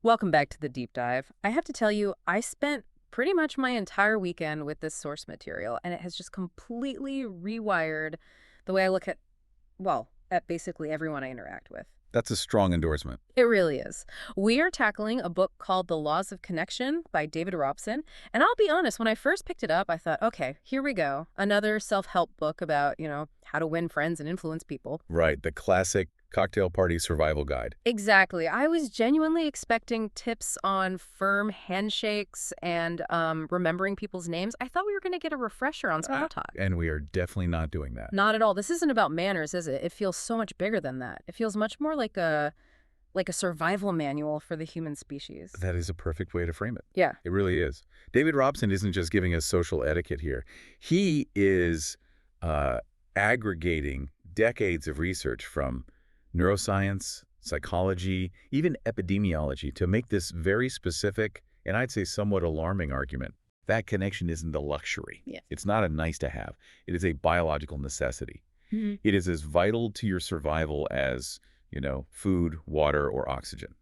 Welcome back to the deep dive. I have to tell you, I spent pretty much my entire weekend with this source material, and it has just completely rewired the way I look at, well, at basically everyone I interact with. That's a strong endorsement. It really is. We are tackling a book called The Laws of Connection by David Robson. And I'll be honest, when I first picked it up, I thought, okay, here we go. Another self-help book about, how to win friends and influence people. Right, the classic cocktail party survival guide. Exactly. I was genuinely expecting tips on firm handshakes and remembering people's names. I thought we were going to get a refresher on small talk. And we are definitely not doing that. Not at all. This isn't about manners, is it? It feels so much bigger than that. It feels much more like a survival manual for the human species. That is a perfect way to frame it. Yeah. It really is. David Robson isn't just giving us social etiquette here. He is aggregating decades of research from neuroscience, psychology, even epidemiology to make this very specific and I'd say somewhat alarming argument. That connection isn't a luxury. Yeah. It's not a nice to have. It is a biological necessity. Mm-hmm. It is as vital to your survival as, food, water, or oxygen.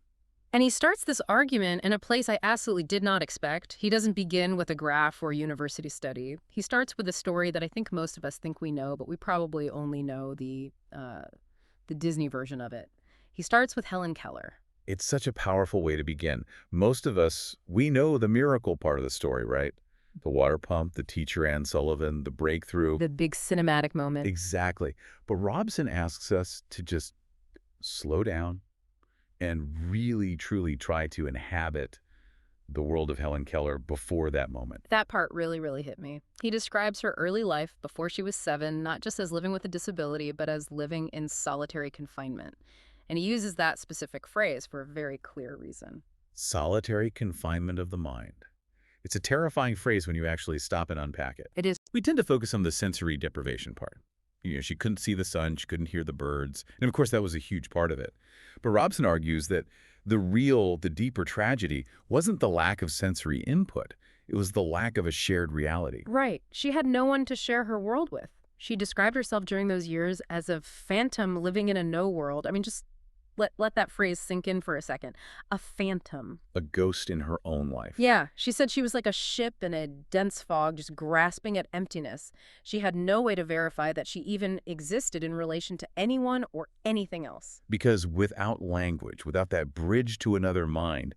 And he starts this argument in a place I absolutely did not expect. He doesn't begin with a graph or university study. He starts with a story that I think most of us think we know, but we probably only know the Disney version of it. He starts with Helen Keller. It's such a powerful way to begin. Most of us, we know the miracle part of the story, right? The water pump, the teacher Anne Sullivan, the breakthrough. The big cinematic moment. Exactly. But Robson asks us to just slow down and really, truly try to inhabit the world of Helen Keller before that moment. That part really, really hit me. He describes her early life before she was 7, not just as living with a disability, but as living in solitary confinement. And he uses that specific phrase for a very clear reason. Solitary confinement of the mind. It's a terrifying phrase when you actually stop and unpack it. It is. We tend to focus on the sensory deprivation part. She couldn't see the sun, she couldn't hear the birds, and of course that was a huge part of it. But Robson argues that the deeper tragedy wasn't the lack of sensory input. It was the lack of a shared reality. Right. She had no one to share her world with. She described herself during those years as a phantom living in a no world. I mean, just let that phrase sink in for a second. A phantom. A ghost in her own life. Yeah. She said she was like a ship in a dense fog, just grasping at emptiness. She had no way to verify that she even existed in relation to anyone or anything else. Because without language, without that bridge to another mind,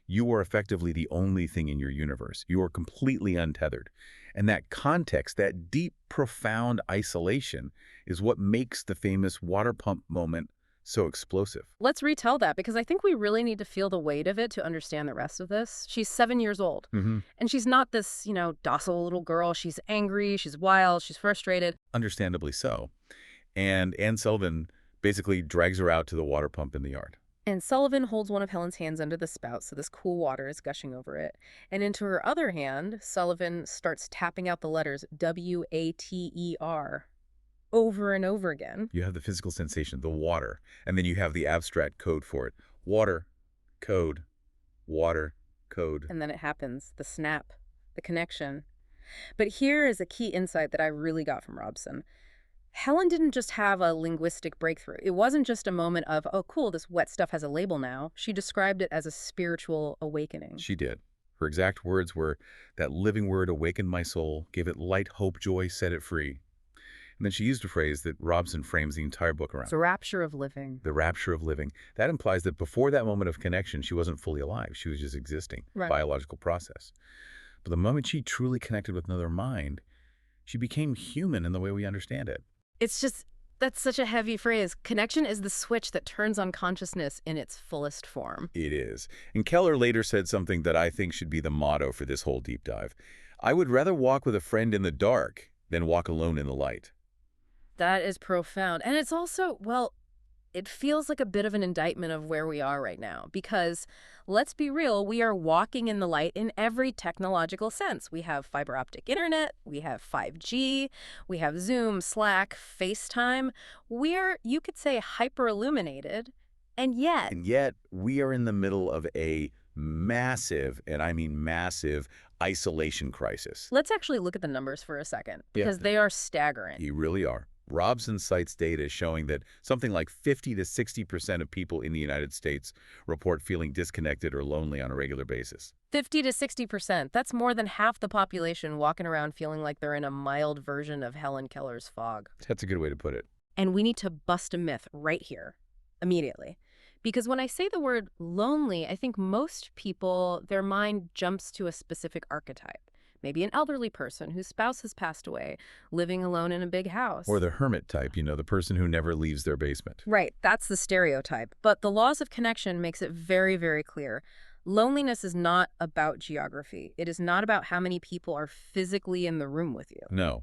you are effectively the only thing in your universe. You are completely untethered. And that context, that deep, profound isolation is what makes the famous water pump moment so explosive. Let's retell that, because I think we really need to feel the weight of it to understand the rest of this. She's 7 years old, and she's not this, docile little girl. She's angry, she's wild, she's frustrated. Understandably so. And Anne Sullivan basically drags her out to the water pump in the yard. And Sullivan holds one of Helen's hands under the spout so this cool water is gushing over it. And into her other hand, Sullivan starts tapping out the letters W-A-T-E-R. Over and over again. You have the physical sensation, the water, and then you have the abstract code for it. Water, code, water, code. And then it happens, the snap, the connection. But here is a key insight that I really got from Robson. Helen didn't just have a linguistic breakthrough. It wasn't just a moment of, oh, cool, this wet stuff has a label now. She described it as a spiritual awakening. She did. Her exact words were, that living word awakened my soul, gave it light, hope, joy, set it free. And then she used a phrase that Robson frames the entire book around. It's a rapture of living. The rapture of living. That implies that before that moment of connection, she wasn't fully alive. She was just existing. Right. Biological process. But the moment she truly connected with another mind, she became human in the way we understand it. It's just, that's such a heavy phrase. Connection is the switch that turns on consciousness in its fullest form. It is. And Keller later said something that I think should be the motto for this whole deep dive. I would rather walk with a friend in the dark than walk alone in the light. That is profound. And it's also, well, it feels like a bit of an indictment of where we are right now. Because, let's be real, we are walking in the light in every technological sense. We have fiber optic internet, we have 5G, we have Zoom, Slack, FaceTime. We're, you could say, hyper-illuminated. And yet, we are in the middle of a massive, and I mean massive, isolation crisis. Let's actually look at the numbers for a second, because they are staggering. They really are. Robson cites data showing that something like 50 to 60% of people in the United States report feeling disconnected or lonely on a regular basis. 50 to 60%. That's more than half the population walking around feeling like they're in a mild version of Helen Keller's fog. That's a good way to put it. And we need to bust a myth right here, immediately. Because when I say the word lonely, I think most people, their mind jumps to a specific archetype. Maybe an elderly person whose spouse has passed away, living alone in a big house. Or the hermit type, the person who never leaves their basement. Right, that's the stereotype. But the laws of connection makes it very, very clear. Loneliness is not about geography. It is not about how many people are physically in the room with you. No.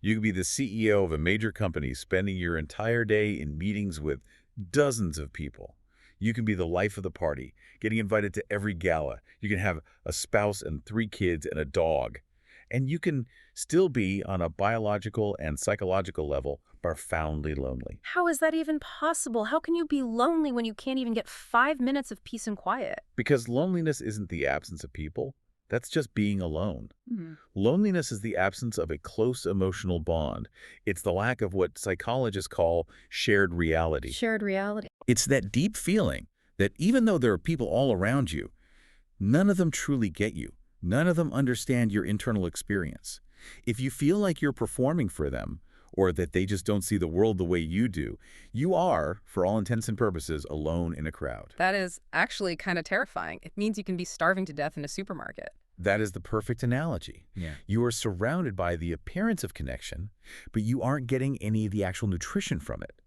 You could be the CEO of a major company spending your entire day in meetings with dozens of people. You can be the life of the party, getting invited to every gala. You can have a spouse and 3 kids and a dog. And you can still be, on a biological and psychological level, profoundly lonely. How is that even possible? How can you be lonely when you can't even get 5 minutes of peace and quiet? Because loneliness isn't the absence of people. That's just being alone. Loneliness is the absence of a close emotional bond. It's the lack of what psychologists call shared reality. Shared reality. It's that deep feeling that even though there are people all around you, none of them truly get you. None of them understand your internal experience. If you feel like you're performing for them, or that they just don't see the world the way you do, you are, for all intents and purposes, alone in a crowd. That is actually kind of terrifying. It means you can be starving to death in a supermarket. That is the perfect analogy. Yeah. You are surrounded by the appearance of connection, but you aren't getting any of the actual nutrition from it.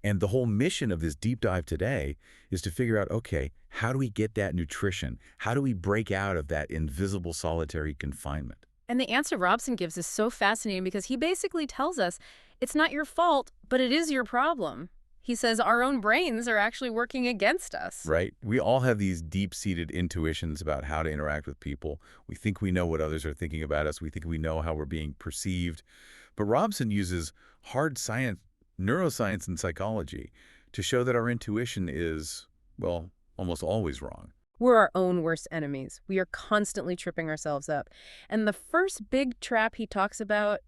And the whole mission of this deep dive today is to figure out, okay, how do we get that nutrition? How do we break out of that invisible solitary confinement? And the answer Robson gives is so fascinating because he basically tells us it's not your fault, but it is your problem. He says our own brains are actually working against us. Right? We all have these deep-seated intuitions about how to interact with people. We think we know what others are thinking about us. We think we know how we're being perceived. But Robson uses hard science, neuroscience, and psychology to show that our intuition is, well, almost always wrong. We're our own worst enemies. We are constantly tripping ourselves up. And the first big trap he talks about,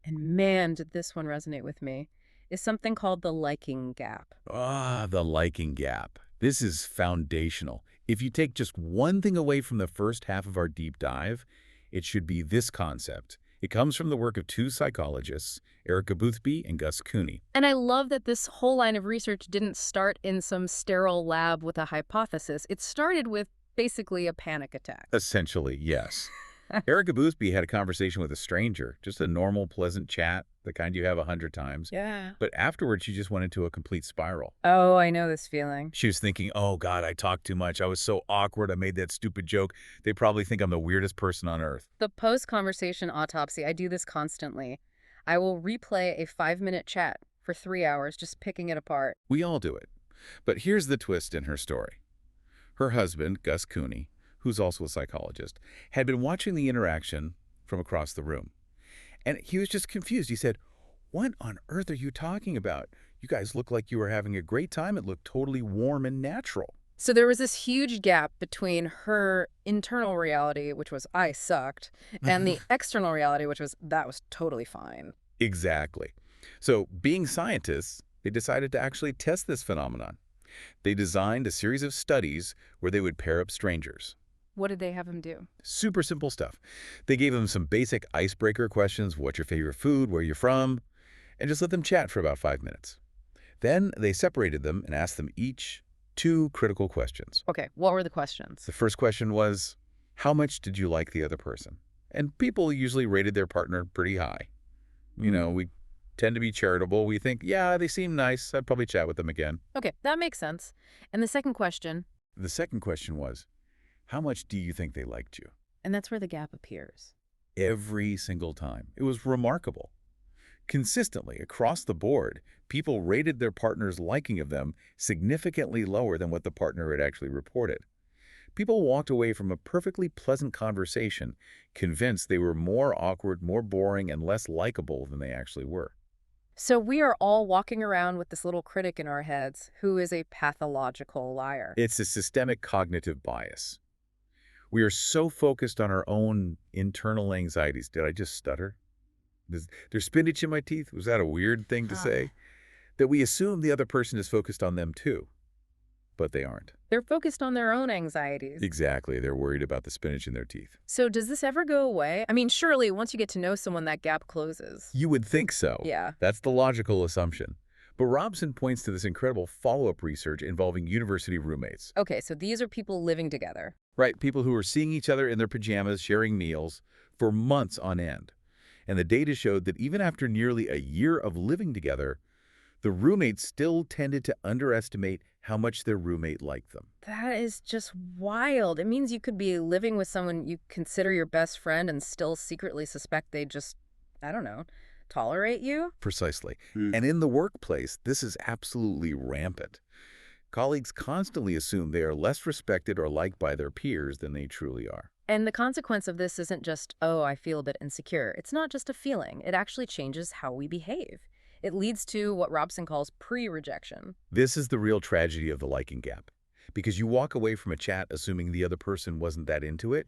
and man, did this one resonate with me, is something called the liking gap. The liking gap. This is foundational. If you take just one thing away from the first half of our deep dive, it should be this concept. It comes from the work of 2 psychologists, Erica Boothby and Gus Cooney. And I love that this whole line of research didn't start in some sterile lab with a hypothesis. It started with basically a panic attack. Essentially, yes. Erica Boothby had a conversation with a stranger, just a normal, pleasant chat, the kind you have 100 times. Yeah. But afterwards, she just went into a complete spiral. Oh, I know this feeling. She was thinking, oh, God, I talked too much. I was so awkward. I made that stupid joke. They probably think I'm the weirdest person on earth. The post-conversation autopsy, I do this constantly. I will replay a 5-minute chat for 3 hours, just picking it apart. We all do it. But here's the twist in her story. Her husband, Gus Cooney, who's also a psychologist, had been watching the interaction from across the room. And he was just confused. He said, what on earth are you talking about? You guys look like you were having a great time. It looked totally warm and natural. So there was this huge gap between her internal reality, which was I sucked, and the external reality, which was that was totally fine. Exactly. So being scientists, they decided to actually test this phenomenon. They designed a series of studies where they would pair up strangers. What did they have him do? Super simple stuff. They gave them some basic icebreaker questions, what's your favorite food, where you're from, and just let them chat for about 5 minutes. Then they separated them and asked them each 2 critical questions. Okay, what were the questions? The first question was, how much did you like the other person? And people usually rated their partner pretty high. We tend to be charitable. We think, yeah, they seem nice. I'd probably chat with them again. Okay, that makes sense. And the second question? The second question was, how much do you think they liked you? And that's where the gap appears. Every single time. It was remarkable. Consistently, across the board, people rated their partner's liking of them significantly lower than what the partner had actually reported. People walked away from a perfectly pleasant conversation, convinced they were more awkward, more boring, and less likable than they actually were. So we are all walking around with this little critic in our heads who is a pathological liar. It's a systemic cognitive bias. We are so focused on our own internal anxieties. Did I just stutter? There's spinach in my teeth. Was that a weird thing to Huh. say? That we assume the other person is focused on them too, but they aren't. They're focused on their own anxieties. Exactly. They're worried about the spinach in their teeth. So does this ever go away? I mean, surely once you get to know someone, that gap closes. You would think so. Yeah. That's the logical assumption. But Robson points to this incredible follow-up research involving university roommates. Okay, so these are people living together. Right, people who were seeing each other in their pajamas, sharing meals, for months on end. And the data showed that even after nearly a year of living together, the roommates still tended to underestimate how much their roommate liked them. That is just wild. It means you could be living with someone you consider your best friend and still secretly suspect they just, I don't know, tolerate you? Precisely. And in the workplace, this is absolutely rampant. Colleagues constantly assume they are less respected or liked by their peers than they truly are. And the consequence of this isn't just, oh, I feel a bit insecure. It's not just a feeling. It actually changes how we behave. It leads to what Robson calls pre-rejection. This is the real tragedy of the liking gap. Because you walk away from a chat assuming the other person wasn't that into it,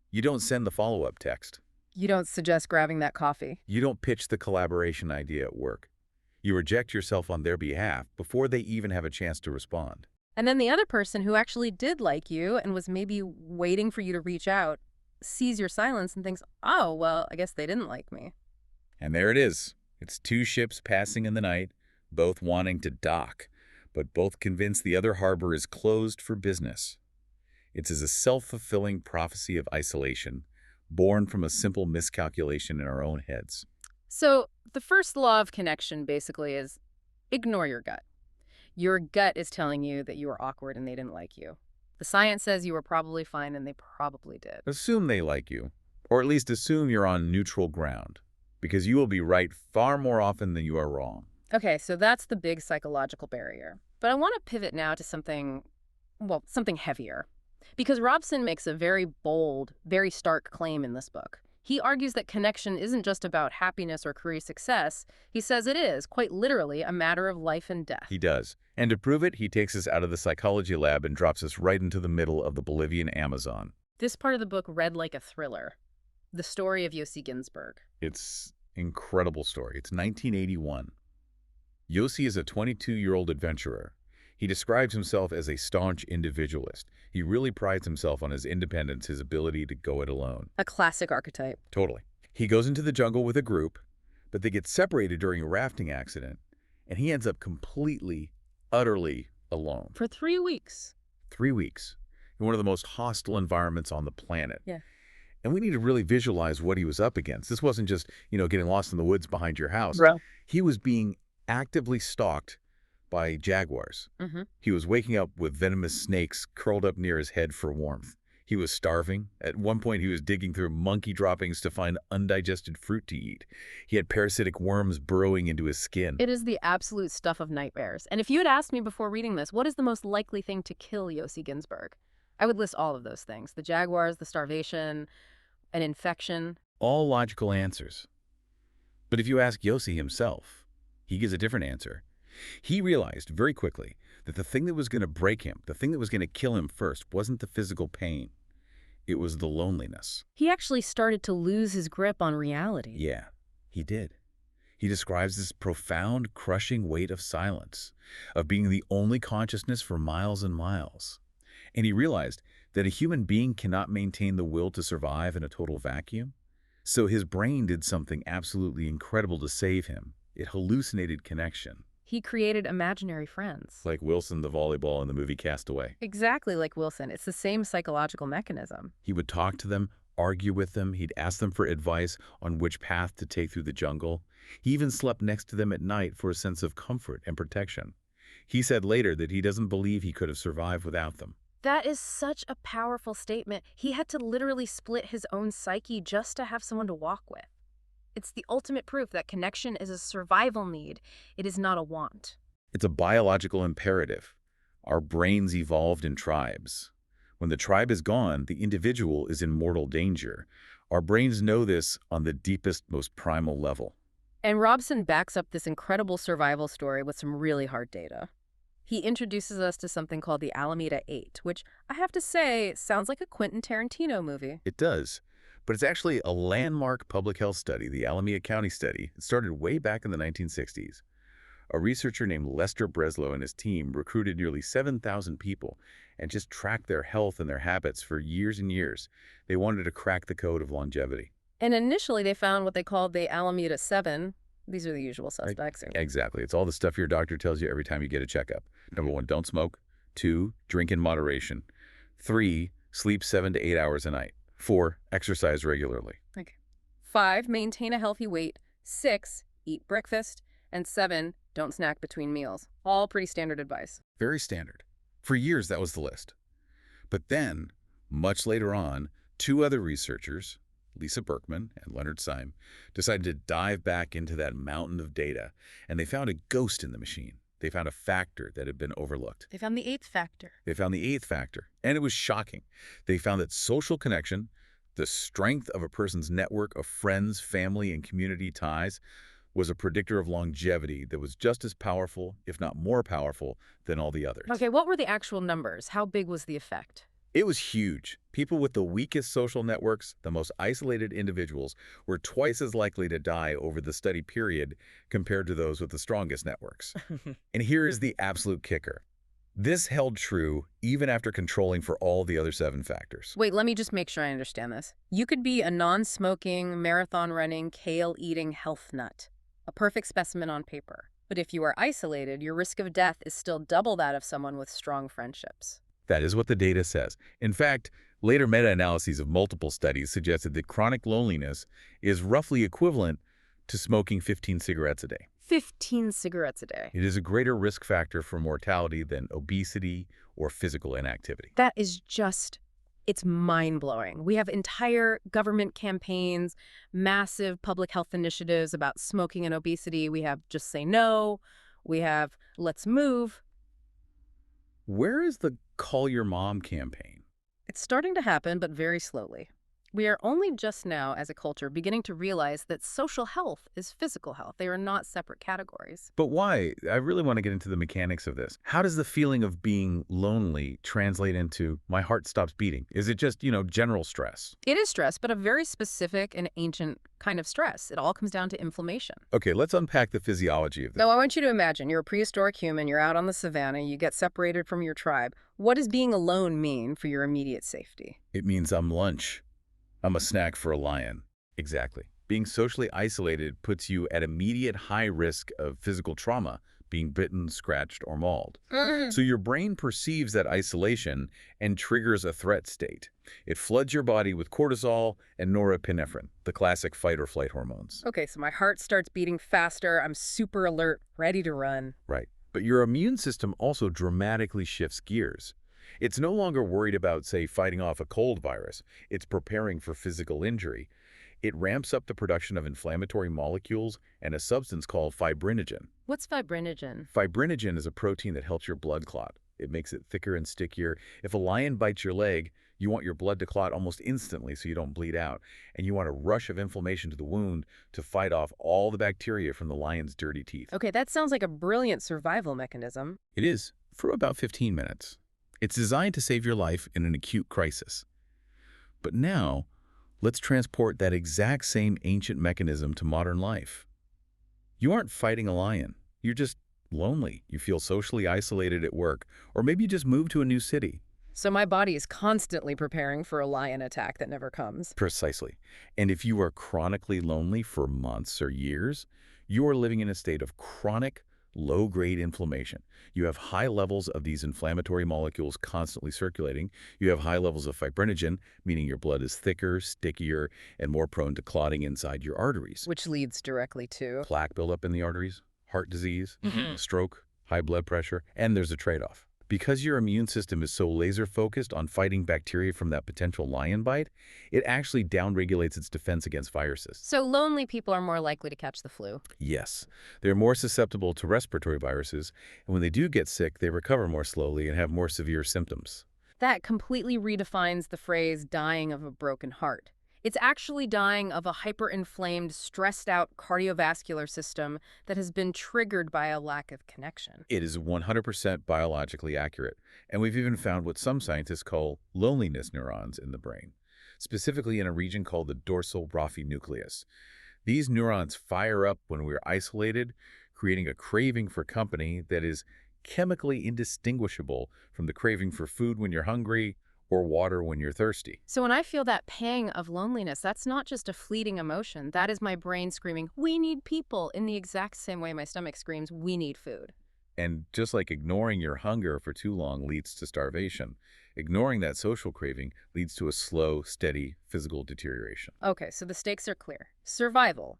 you don't send the follow-up text. You don't suggest grabbing that coffee. You don't pitch the collaboration idea at work. You reject yourself on their behalf before they even have a chance to respond. And then the other person who actually did like you and was maybe waiting for you to reach out sees your silence and thinks, oh, well, I guess they didn't like me. And there it is. It's two ships passing in the night, both wanting to dock, but both convinced the other harbor is closed for business. It's as a self-fulfilling prophecy of isolation, born from a simple miscalculation in our own heads. So the first law of connection basically is ignore your gut. Your gut is telling you that you were awkward and they didn't like you. The science says you were probably fine and they probably did. Assume they like you, or at least assume you're on neutral ground, because you will be right far more often than you are wrong. Okay, so that's the big psychological barrier. But I want to pivot now to something, well, something heavier. Because Robson makes a very bold, very stark claim in this book. He argues that connection isn't just about happiness or career success. He says it is, quite literally, a matter of life and death. He does. And to prove it, he takes us out of the psychology lab and drops us right into the middle of the Bolivian Amazon. This part of the book read like a thriller. The story of Yossi Ginsburg. It's an incredible story. It's 1981. Yossi is a 22-year-old adventurer. He describes himself as a staunch individualist. He really prides himself on his independence, his ability to go it alone. A classic archetype. Totally. He goes into the jungle with a group, but they get separated during a rafting accident, and he ends up completely, utterly alone. For 3 weeks. 3 weeks in one of the most hostile environments on the planet. Yeah. And we need to really visualize what he was up against. This wasn't just, getting lost in the woods behind your house. Bro. He was being actively stalked by jaguars. Mm-hmm. He was waking up with venomous snakes curled up near his head for warmth. He was starving. At one point, he was digging through monkey droppings to find undigested fruit to eat. He had parasitic worms burrowing into his skin. It is the absolute stuff of nightmares. And if you had asked me before reading this, what is the most likely thing to kill Yossi Ginsburg? I would list all of those things. The jaguars, the starvation, an infection. All logical answers. But if you ask Yossi himself, he gives a different answer. He realized very quickly that the thing that was going to break him, the thing that was going to kill him first, wasn't the physical pain. It was the loneliness. He actually started to lose his grip on reality. Yeah, he did. He describes this profound, crushing weight of silence, of being the only consciousness for miles and miles. And he realized that a human being cannot maintain the will to survive in a total vacuum. So his brain did something absolutely incredible to save him. It hallucinated connection. He created imaginary friends. Like Wilson the volleyball in the movie Castaway. Exactly like Wilson. It's the same psychological mechanism. He would talk to them, argue with them. He'd ask them for advice on which path to take through the jungle. He even slept next to them at night for a sense of comfort and protection. He said later that he doesn't believe he could have survived without them. That is such a powerful statement. He had to literally split his own psyche just to have someone to walk with. It's the ultimate proof that connection is a survival need. It is not a want. It's a biological imperative. Our brains evolved in tribes. When the tribe is gone, the individual is in mortal danger. Our brains know this on the deepest, most primal level. And Robson backs up this incredible survival story with some really hard data. He introduces us to something called the Alameda 8, which I have to say sounds like a Quentin Tarantino movie. It does. but it's actually a landmark public health study, the Alameda County study. It started way back in the 1960s. A researcher named Lester Breslow and his team recruited nearly 7,000 people and just tracked their health and their habits for years and years. They wanted to crack the code of longevity. And initially, they found what they called the Alameda 7. These are the usual Right? suspects. Exactly. It's all the stuff your doctor tells you every time you get a checkup. Number 1, don't smoke. 2, drink in moderation. 3, sleep 7 to 8 hours a night. 4, exercise regularly. Okay. 5, maintain a healthy weight. 6, eat breakfast. And 7, don't snack between meals. All pretty standard advice. Very standard. For years, that was the list. But then, much later on, 2 other researchers, Lisa Berkman and Leonard Syme, decided to dive back into that mountain of data, and they found a ghost in the machine. They found a factor that had been overlooked. They found the 8th factor. They found the 8th factor, and it was shocking. They found that social connection, the strength of a person's network of friends, family, and community ties, was a predictor of longevity that was just as powerful, if not more powerful, than all the others. Okay, what were the actual numbers? How big was the effect? It was huge. People with the weakest social networks, the most isolated individuals, were twice as likely to die over the study period compared to those with the strongest networks. And here is the absolute kicker. This held true even after controlling for all the other 7 factors. Wait, let me just make sure I understand this. You could be a non-smoking, marathon-running, kale-eating health nut. A perfect specimen on paper. But if you are isolated, your risk of death is still double that of someone with strong friendships. That is what the data says. In fact, later meta-analyses of multiple studies suggested that chronic loneliness is roughly equivalent to smoking 15 cigarettes a day. 15 cigarettes a day. It is a greater risk factor for mortality than obesity or physical inactivity. That is just, it's mind-blowing. We have entire government campaigns, massive public health initiatives about smoking and obesity. We have Just Say No. We have Let's Move. Where is the Call Your Mom campaign? It's starting to happen, but very slowly. We are only just now, as a culture, beginning to realize that social health is physical health. They are not separate categories. But why? I really want to get into the mechanics of this. How does the feeling of being lonely translate into my heart stops beating? Is it just, general stress? It is stress, but a very specific and ancient kind of stress. It all comes down to inflammation. Okay, let's unpack the physiology of this. Now, I want you to imagine you're a prehistoric human, you're out on the savannah, you get separated from your tribe. What does being alone mean for your immediate safety? It means I'm lunch. I'm a snack for a lion. Exactly. Being socially isolated puts you at immediate high risk of physical trauma, being bitten, scratched, or mauled. So your brain perceives that isolation and triggers a threat state. It floods your body with cortisol and norepinephrine, the classic fight or flight hormones. Okay, so my heart starts beating faster, I'm super alert, ready to run. Right. But your immune system also dramatically shifts gears. It's no longer worried about, say, fighting off a cold virus. It's preparing for physical injury. It ramps up the production of inflammatory molecules and a substance called fibrinogen. What's fibrinogen? Fibrinogen is a protein that helps your blood clot. It makes it thicker and stickier. If a lion bites your leg, you want your blood to clot almost instantly so you don't bleed out. And you want a rush of inflammation to the wound to fight off all the bacteria from the lion's dirty teeth. Okay, that sounds like a brilliant survival mechanism. It is, for about 15 minutes. It's designed to save your life in an acute crisis. But now, let's transport that exact same ancient mechanism to modern life. You aren't fighting a lion. You're just lonely. You feel socially isolated at work, or maybe you just moved to a new city. So my body is constantly preparing for a lion attack that never comes. Precisely. And if you are chronically lonely for months or years, you are living in a state of chronic, low-grade inflammation. You have high levels of these inflammatory molecules constantly circulating. You have high levels of fibrinogen, meaning your blood is thicker, stickier, and more prone to clotting inside your arteries. Which leads directly to Plaque buildup in the arteries, heart disease, stroke, high blood pressure, and there's a trade-off. Because your immune system is so laser-focused on fighting bacteria from that potential lion bite, it actually downregulates its defense against viruses. So lonely people are more likely to catch the flu. Yes, they're more susceptible to respiratory viruses, and when they do get sick, they recover more slowly and have more severe symptoms. That completely redefines the phrase dying of a broken heart. It's actually dying of a hyperinflamed, stressed-out cardiovascular system that has been triggered by a lack of connection. It is 100% biologically accurate, and we've even found what some scientists call loneliness neurons in the brain. specifically in a region called the dorsal raphe nucleus. These neurons fire up when we're isolated, creating a craving for company that is chemically indistinguishable from the craving for food when you're hungry or water when you're thirsty. So when I feel that pang of loneliness, that's not just a fleeting emotion. That is my brain screaming, we need people, in the exact same way my stomach screams, we need food. And just like ignoring your hunger for too long leads to starvation, ignoring that social craving leads to a slow, steady physical deterioration. Okay, so the stakes are clear. Survival.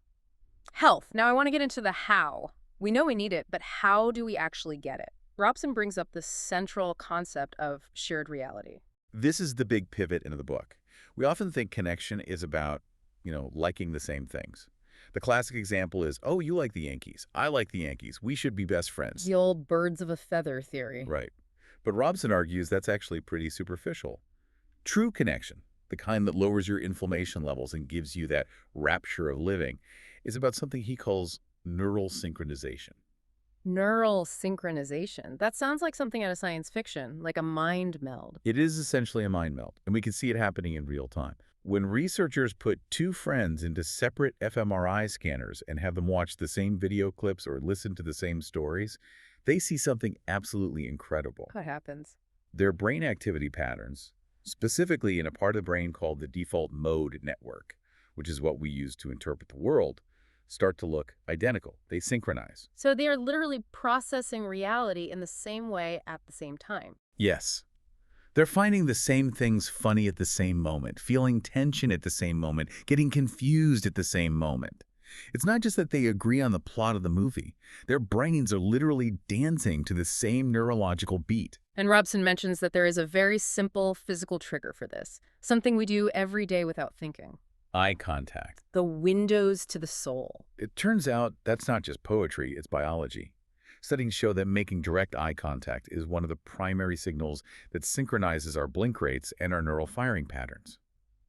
Health. Now I want to get into the how. We know we need it, but how do we actually get it? Robson brings up the central concept of shared reality. This is the big pivot in the book. We often think connection is about, liking the same things. The classic example is, oh, you like the Yankees. I like the Yankees. We should be best friends. The old birds of a feather theory. Right. But Robson argues that's actually pretty superficial. True connection, the kind that lowers your inflammation levels and gives you that rapture of living, is about something he calls neural synchronization. Neural synchronization. That sounds like something out of science fiction, like a mind meld. It is essentially a mind meld, and we can see it happening in real time. When researchers put two friends into separate fMRI scanners and have them watch the same video clips or listen to the same stories, they see something absolutely incredible. What happens? Their brain activity patterns, specifically in a part of the brain called the default mode network, which is what we use to interpret the world, start to look identical. They synchronize. So they are literally processing reality in the same way at the same time. Yes. They're finding the same things funny at the same moment, feeling tension at the same moment, getting confused at the same moment. It's not just that they agree on the plot of the movie. Their brains are literally dancing to the same neurological beat. And Robson mentions that there is a very simple physical trigger for this, something we do every day without thinking. Eye contact. The windows to the soul. It turns out that's not just poetry, it's biology. Studies show that making direct eye contact is one of the primary signals that synchronizes our blink rates and our neural firing patterns.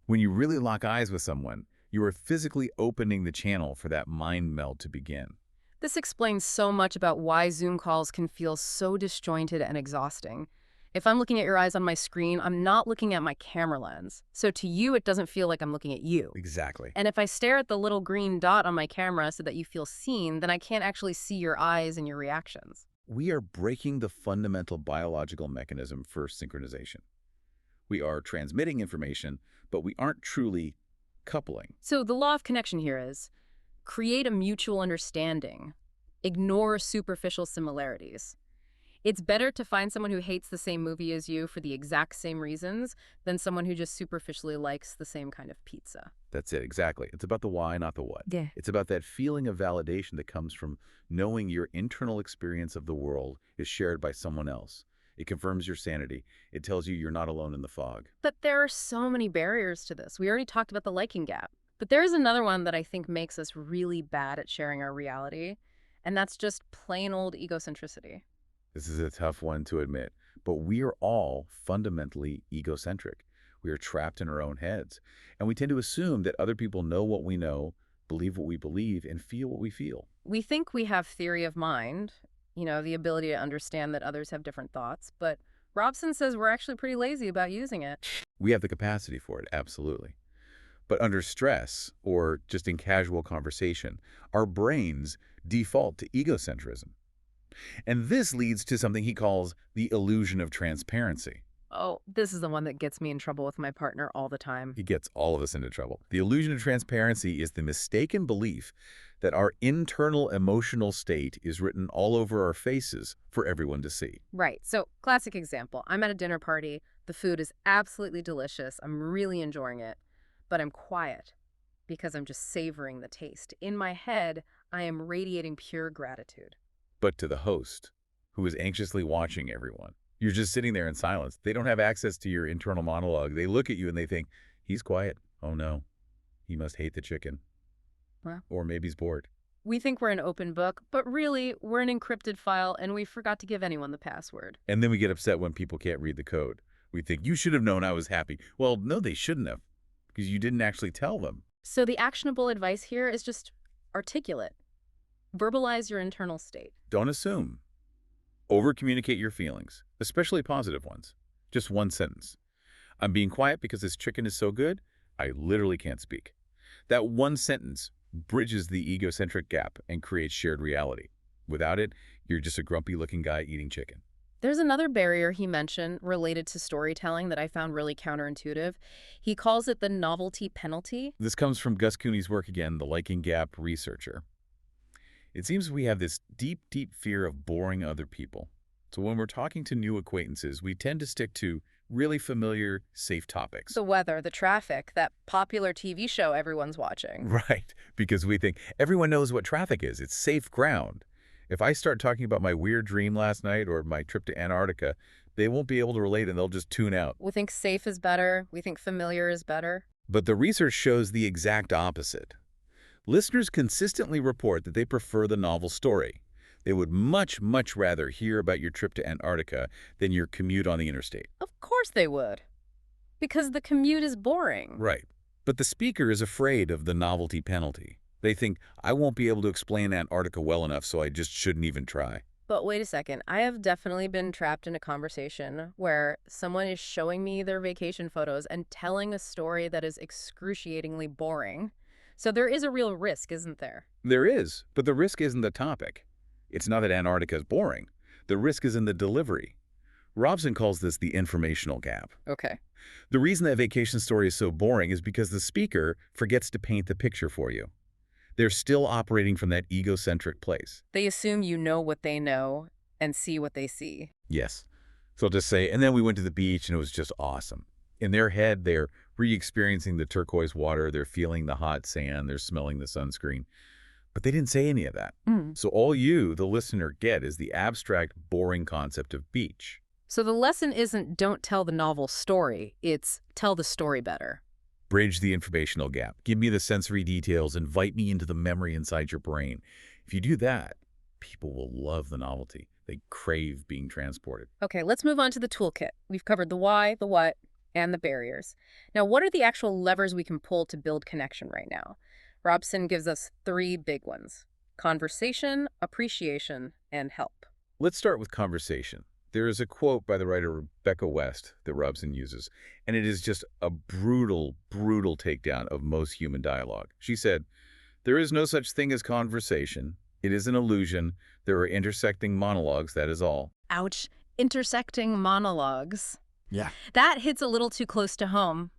When you really lock eyes with someone, you are physically opening the channel for that mind meld to begin. This explains so much about why Zoom calls can feel so disjointed and exhausting. If I'm looking at your eyes on my screen, I'm not looking at my camera lens. So to you, it doesn't feel like I'm looking at you. Exactly. And if I stare at the little green dot on my camera so that you feel seen, then I can't actually see your eyes and your reactions. We are breaking the fundamental biological mechanism for synchronization. We are transmitting information, but we aren't truly coupling. So the law of connection here is create a mutual understanding. Ignore superficial similarities. It's better to find someone who hates the same movie as you for the exact same reasons than someone who just superficially likes the same kind of pizza. That's it, exactly. It's about the why, not the what. Yeah. It's about that feeling of validation that comes from knowing your internal experience of the world is shared by someone else. It confirms your sanity. It tells you you're not alone in the fog. But there are so many barriers to this. We already talked about the liking gap. But there is another one that I think makes us really bad at sharing our reality, and that's just plain old egocentricity. This is a tough one to admit, but we are all fundamentally egocentric. We are trapped in our own heads, and we tend to assume that other people know what we know, believe what we believe, and feel what we feel. We think we have theory of mind, the ability to understand that others have different thoughts, but Robson says we're actually pretty lazy about using it. We have the capacity for it, absolutely. But under stress, or just in casual conversation, our brains default to egocentrism. And this leads to something he calls the illusion of transparency. Oh, this is the one that gets me in trouble with my partner all the time. It gets all of us into trouble. The illusion of transparency is the mistaken belief that our internal emotional state is written all over our faces for everyone to see. Right. So, classic example. I'm at a dinner party. The food is absolutely delicious. I'm really enjoying it. But I'm quiet because I'm just savoring the taste. In my head, I am radiating pure gratitude. But to the host, who is anxiously watching everyone, you're just sitting there in silence. They don't have access to your internal monologue. They look at you and they think, he's quiet. Oh no, he must hate the chicken. Well, or maybe he's bored. We think we're an open book, but really, we're an encrypted file and we forgot to give anyone the password. And then we get upset when people can't read the code. We think, you should have known I was happy. Well, no, they shouldn't have, because you didn't actually tell them. So the actionable advice here is just articulate. Verbalize your internal state. Don't assume. Over-communicate your feelings, especially positive ones. Just one sentence. I'm being quiet because this chicken is so good. I literally can't speak. That one sentence bridges the egocentric gap and creates shared reality. Without it, you're just a grumpy-looking guy eating chicken. There's another barrier he mentioned related to storytelling that I found really counterintuitive. He calls it the novelty penalty. This comes from Gus Cooney's work again, the liking gap researcher. It seems we have this deep, deep fear of boring other people. So when we're talking to new acquaintances, we tend to stick to really familiar, safe topics. The weather, the traffic, that popular TV show everyone's watching. Right, because we think everyone knows what traffic is. It's safe ground. If I start talking about my weird dream last night or my trip to Antarctica, they won't be able to relate and they'll just tune out. We think safe is better. We think familiar is better. But the research shows the exact opposite. Listeners consistently report that they prefer the novel story. They would much, much rather hear about your trip to Antarctica than your commute on the interstate. Of course they would. Because the commute is boring. Right. But the speaker is afraid of the novelty penalty. They think, I won't be able to explain Antarctica well enough, so I just shouldn't even try. But wait a second. I have definitely been trapped in a conversation where someone is showing me their vacation photos and telling a story that is excruciatingly boring. So there is a real risk, isn't there? There is, but the risk isn't the topic. It's not that Antarctica is boring. The risk is in the delivery. Robson calls this the informational gap. Okay. The reason that vacation story is so boring is because the speaker forgets to paint the picture for you. They're still operating from that egocentric place. They assume you know what they know and see what they see. Yes. So I'll just say, and then we went to the beach and it was just awesome. In their head, they're re-experiencing the turquoise water, they're feeling the hot sand, they're smelling the sunscreen. But they didn't say any of that. So all you, the listener, get is the abstract, boring concept of beach. So the lesson isn't don't tell the novel story, it's tell the story better. Bridge the informational gap. Give me the sensory details. Invite me into the memory inside your brain. If you do that, people will love the novelty. They crave being transported. Okay, let's move on to the toolkit. We've covered the why, the what, and the barriers. Now, what are the actual levers we can pull to build connection right now? Robson gives us 3 big ones: conversation, appreciation, and help. Let's start with conversation. There is a quote by the writer Rebecca West that Robson uses, and it is just a brutal, brutal takedown of most human dialogue. She said, "There is no such thing as conversation. It is an illusion. There are intersecting monologues, that is all." Ouch. Intersecting monologues. Yeah. That hits a little too close to home.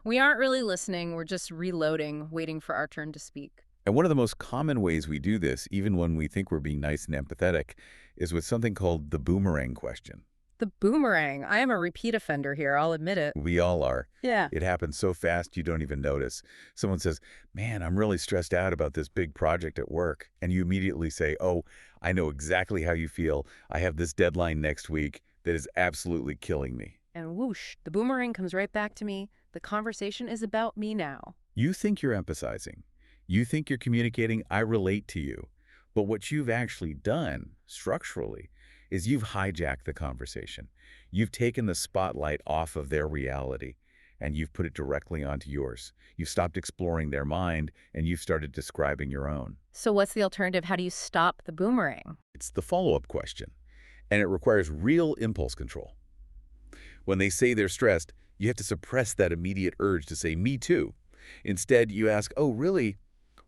We aren't really listening, we're just reloading, waiting for our turn to speak. And one of the most common ways we do this, even when we think we're being nice and empathetic, is with something called the boomerang question. The boomerang. I am a repeat offender here, I'll admit it. We all are. Yeah. It happens so fast you don't even notice. Someone says, "Man, I'm really stressed out about this big project at work." And you immediately say, "Oh, I know exactly how you feel. I have this deadline next week that is absolutely killing me." And whoosh, the boomerang comes right back to me. The conversation is about me now. You think you're emphasizing. You think you're communicating, "I relate to you." But what you've actually done, structurally, is you've hijacked the conversation. You've taken the spotlight off of their reality, and you've put it directly onto yours. You've stopped exploring their mind, and you've started describing your own. So what's the alternative? How do you stop the boomerang? It's the follow-up question, and it requires real impulse control. When they say they're stressed, you have to suppress that immediate urge to say, "Me too." Instead, you ask, "Oh, really?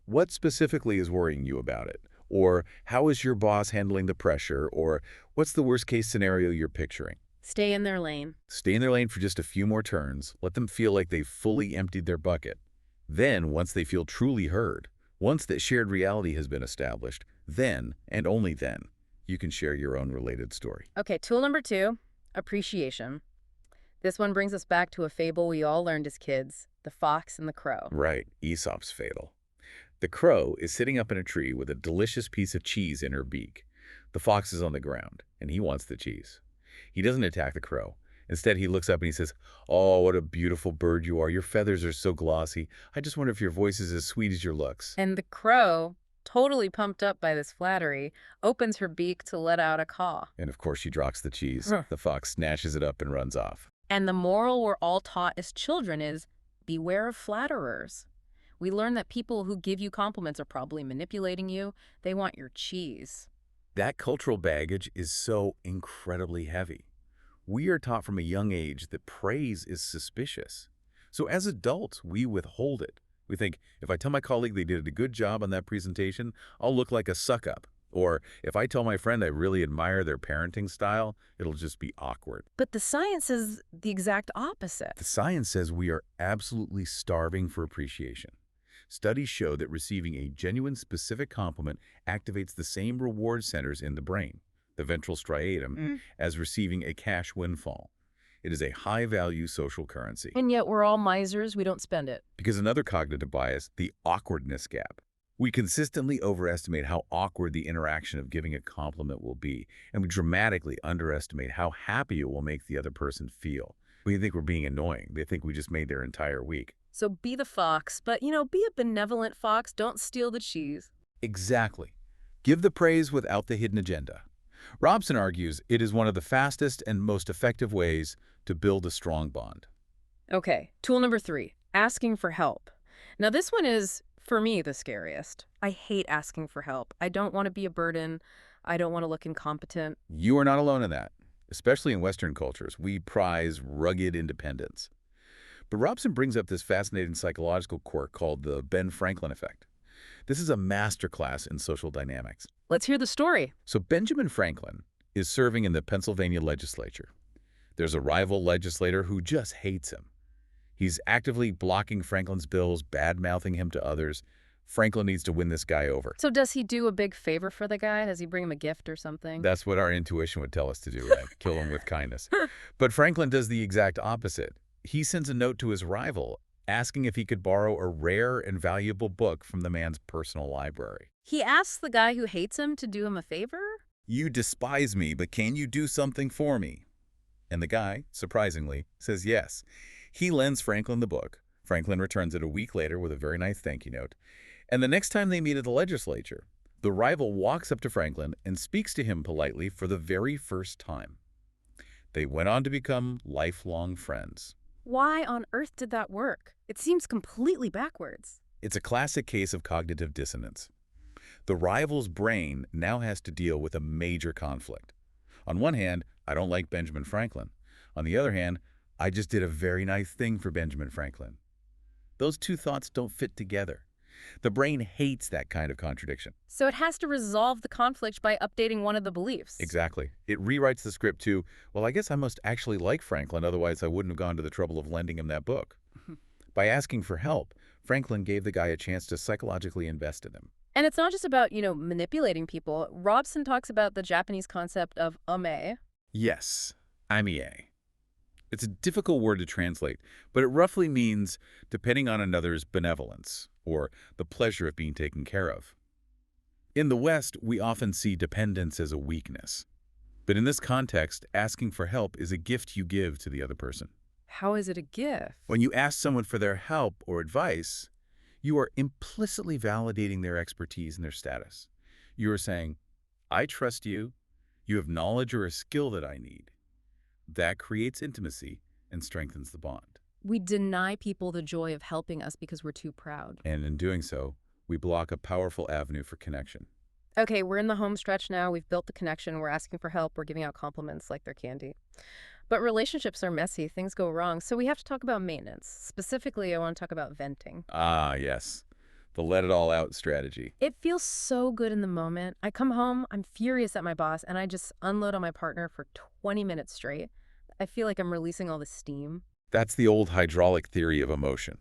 What specifically is worrying you about it?" Or, "How is your boss handling the pressure?" Or, "What's the worst-case scenario you're picturing?" Stay in their lane. Stay in their lane for just a few more turns. Let them feel like they've fully emptied their bucket. Then, once they feel truly heard, once that shared reality has been established, then, and only then, you can share your own related story. Okay, tool number 2, appreciation. This one brings us back to a fable we all learned as kids, the fox and the crow. Right, Aesop's fable. The crow is sitting up in a tree with a delicious piece of cheese in her beak. The fox is on the ground, and he wants the cheese. He doesn't attack the crow. Instead, he looks up and he says, "Oh, what a beautiful bird you are. Your feathers are so glossy. I just wonder if your voice is as sweet as your looks." And the crow, totally pumped up by this flattery, opens her beak to let out a caw. And of course, she drops the cheese. Huh. The fox snatches it up and runs off. And the moral we're all taught as children is, beware of flatterers. We learn that people who give you compliments are probably manipulating you. They want your cheese. That cultural baggage is so incredibly heavy. We are taught from a young age that praise is suspicious. So as adults, we withhold it. We think, if I tell my colleague they did a good job on that presentation, I'll look like a suck-up. Or if I tell my friend I really admire their parenting style, it'll just be awkward. But the science is the exact The opposite. science says we are absolutely starving for appreciation. Studies show that receiving a genuine specific compliment activates the same reward centers in the brain, the ventral striatum, as receiving a cash windfall. It is a high-value social currency. And yet we're all misers, we don't spend it. Because another cognitive bias, the awkwardness gap. We consistently overestimate how awkward the interaction of giving a compliment will be, and we dramatically underestimate how happy it will make the other person feel. We think we're being annoying. They think we just made their entire week. So be the fox, but, be a benevolent fox. Don't steal the cheese. Exactly. Give the praise without the hidden agenda. Robson argues it is one of the fastest and most effective ways to build a strong bond. Okay, tool number 3, asking for help. Now this one is, for me, the scariest. I hate asking for help. I don't want to be a burden. I don't want to look incompetent. You are not alone in that. Especially in Western cultures, we prize rugged independence. But Robson brings up this fascinating psychological quirk called the Ben Franklin effect. This is a masterclass in social dynamics. Let's hear the story. So Benjamin Franklin is serving in the Pennsylvania legislature. There's a rival legislator who just hates him. He's actively blocking Franklin's bills, bad-mouthing him to others. Franklin needs to win this guy over. So does he do a big favor for the guy? Does he bring him a gift or something? That's what our intuition would tell us to do, right? Kill him with kindness. But Franklin does the exact opposite. He sends a note to his rival asking if he could borrow a rare and valuable book from the man's personal library. He asks the guy who hates him to do him a favor? You despise me, but can you do something for me? And the guy, surprisingly, says yes. He lends Franklin the book. Franklin returns it a week later with a very nice thank you note. And the next time they meet at the legislature, the rival walks up to Franklin and speaks to him politely for the very first time. They went on to become lifelong friends. Why on earth did that work? It seems completely backwards. It's a classic case of cognitive dissonance. The rival's brain now has to deal with a major conflict. On one hand, I don't like Benjamin Franklin. On the other hand, I just did a very nice thing for Benjamin Franklin. Those two thoughts don't fit together. The brain hates that kind of contradiction. So it has to resolve the conflict by updating one of the beliefs. Exactly. It rewrites the script to, well, I guess I must actually like Franklin, otherwise I wouldn't have gone to the trouble of lending him that book. By asking for help, Franklin gave the guy a chance to psychologically invest in him. And it's not just about, manipulating people. Robson talks about the Japanese concept of ame. Yes, amie. It's a difficult word to translate, but it roughly means depending on another's benevolence, or the pleasure of being taken care of. In the West, we often see dependence as a weakness. But in this context, asking for help is a gift you give to the other person. How is it a gift? When you ask someone for their help or advice, you are implicitly validating their expertise and their status. You are saying, I trust you, you have knowledge or a skill that I need. That creates intimacy and strengthens the bond. We deny people the joy of helping us because we're too proud. And in doing so, we block a powerful avenue for connection. Okay, we're in the home stretch now. We've built the connection. We're asking for help. We're giving out compliments like they're candy. But relationships are messy. Things go wrong. So we have to talk about maintenance. Specifically, I want to talk about venting. Ah, yes. The let it all out strategy. It feels so good in the moment. I come home, I'm furious at my boss, and I just unload on my partner for 20 minutes straight. I feel like I'm releasing all the steam. That's the old hydraulic theory of emotion.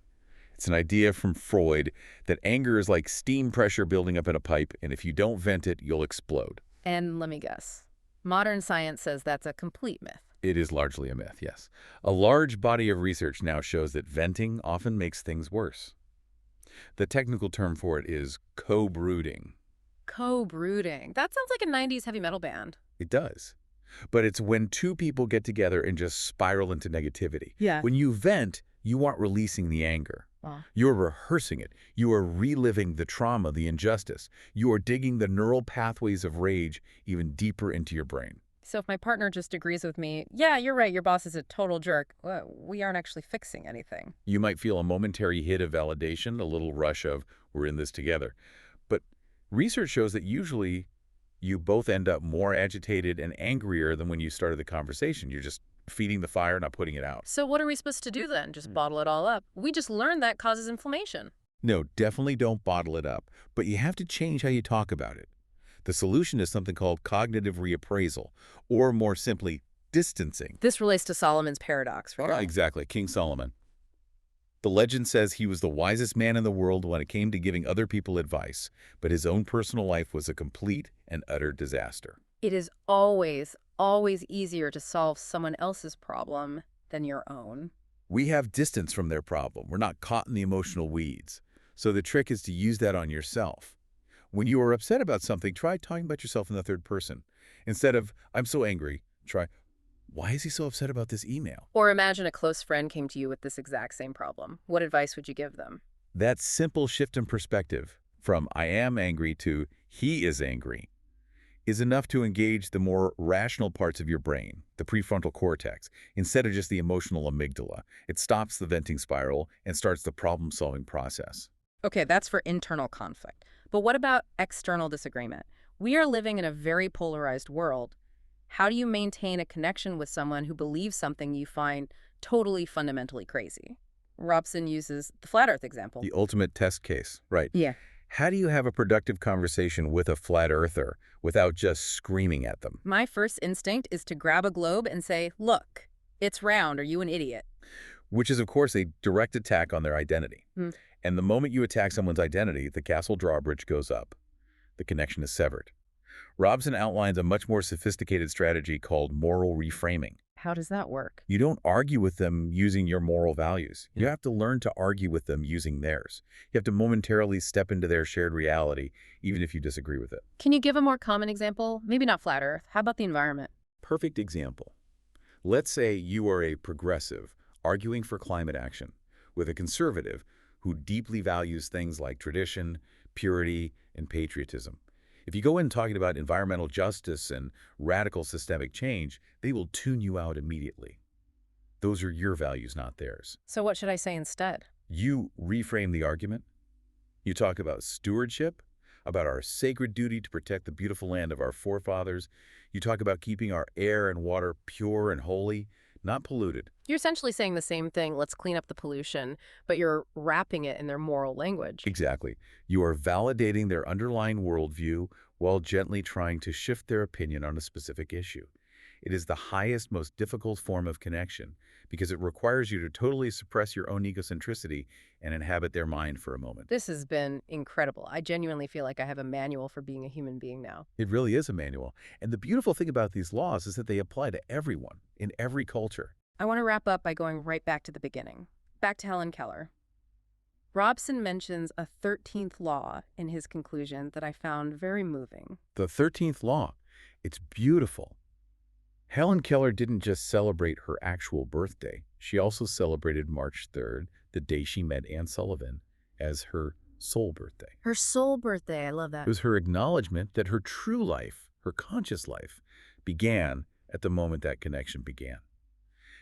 It's an idea from Freud that anger is like steam pressure building up in a pipe, and if you don't vent it, you'll explode. And let me guess. Modern science says that's a complete myth. It is largely a myth, yes. A large body of research now shows that venting often makes things worse. The technical term for it is co-brooding. Co-brooding. That sounds like a 90s heavy metal band. It does. But it's when two people get together and just spiral into negativity. Yeah. When you vent, you aren't releasing the anger. You're rehearsing it. You are reliving the trauma, the injustice. You are digging the neural pathways of rage even deeper into your brain. So if my partner just agrees with me, yeah, you're right, your boss is a total jerk, we aren't actually fixing anything. You might feel a momentary hit of validation, a little rush of, we're in this together. But research shows that usually you both end up more agitated and angrier than when you started the conversation. You're just feeding the fire, not putting it out. So what are we supposed to do then? Just bottle it all up? We just learned that causes inflammation. No, definitely don't bottle it up, but you have to change how you talk about it. The solution is something called cognitive reappraisal, or more simply, distancing. This relates to Solomon's paradox, right? Exactly, King Solomon. The legend says he was the wisest man in the world when it came to giving other people advice, but his own personal life was a complete and utter disaster. It is always, always easier to solve someone else's problem than your own. We have distance from their problem. We're not caught in the emotional weeds. So the trick is to use that on yourself. When you are upset about something, try talking about yourself in the third person. Instead of, I'm so angry, try, why is he so upset about this email? Or imagine a close friend came to you with this exact same problem. What advice would you give them? That simple shift in perspective, from I am angry to he is angry, is enough to engage the more rational parts of your brain, the prefrontal cortex, instead of just the emotional amygdala. It stops the venting spiral and starts the problem-solving process. Okay, that's for internal conflict. But what about external disagreement? We are living in a very polarized world. How do you maintain a connection with someone who believes something you find totally fundamentally crazy? Robson uses the flat earth example. The ultimate test case, right. Yeah. How do you have a productive conversation with a flat earther without just screaming at them? My first instinct is to grab a globe and say, look, it's round. Are you an idiot? Which is, of course, a direct attack on their identity. Hmm. And the moment you attack someone's identity, the castle drawbridge goes up. The connection is severed. Robson outlines a much more sophisticated strategy called moral reframing. How does that work? You don't argue with them using your moral values. You have to learn to argue with them using theirs. You have to momentarily step into their shared reality, even if you disagree with it. Can you give a more common example? Maybe not flat earth. How about the environment? Perfect example. Let's say you are a progressive arguing for climate action with a conservative who deeply values things like tradition, purity, and patriotism. If you go in talking about environmental justice and radical systemic change, they will tune you out immediately. Those are your values, not theirs. So what should I say instead? You reframe the argument. You talk about stewardship, about our sacred duty to protect the beautiful land of our forefathers. You talk about keeping our air and water pure and holy, not polluted. You're essentially saying the same thing, let's clean up the pollution, but you're wrapping it in their moral language. Exactly. You are validating their underlying worldview while gently trying to shift their opinion on a specific issue. It is the highest, most difficult form of connection because it requires you to totally suppress your own egocentricity and inhabit their mind for a moment. This has been incredible. I genuinely feel like I have a manual for being a human being now. It really is a manual. And the beautiful thing about these laws is that they apply to everyone, in every culture. I want to wrap up by going right back to the beginning. Back to Helen Keller. Robson mentions a 13th law in his conclusion that I found very moving. The 13th law. It's beautiful. Helen Keller didn't just celebrate her actual birthday. She also celebrated March 3rd, the day she met Anne Sullivan, as her soul birthday. Her soul birthday, I love that. It was her acknowledgement that her true life, her conscious life, began at the moment that connection began.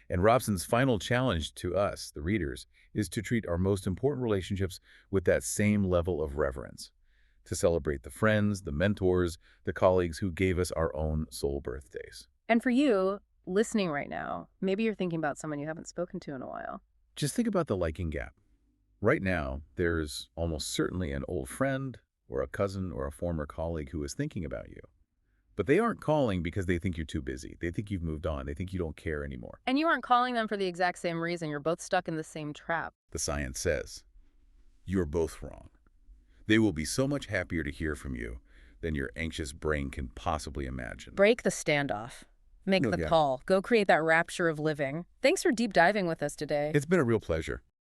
And Robson's final challenge to us, the readers, is to treat our most important relationships with that same level of reverence, to celebrate the friends, the mentors, the colleagues who gave us our own soul birthdays. And for you, listening right now, maybe you're thinking about someone you haven't spoken to in a while. Just think about the liking gap. Right now, there's almost certainly an old friend or a cousin or a former colleague who is thinking about you. But they aren't calling because they think you're too busy. They think you've moved on. They think you don't care anymore. And you aren't calling them for the exact same reason. You're both stuck in the same trap. The science says you're both wrong. They will be so much happier to hear from you than your anxious brain can possibly imagine. Break the standoff. Make the call. Go create that rapture of living. Thanks for deep diving with us today. It's been a real pleasure.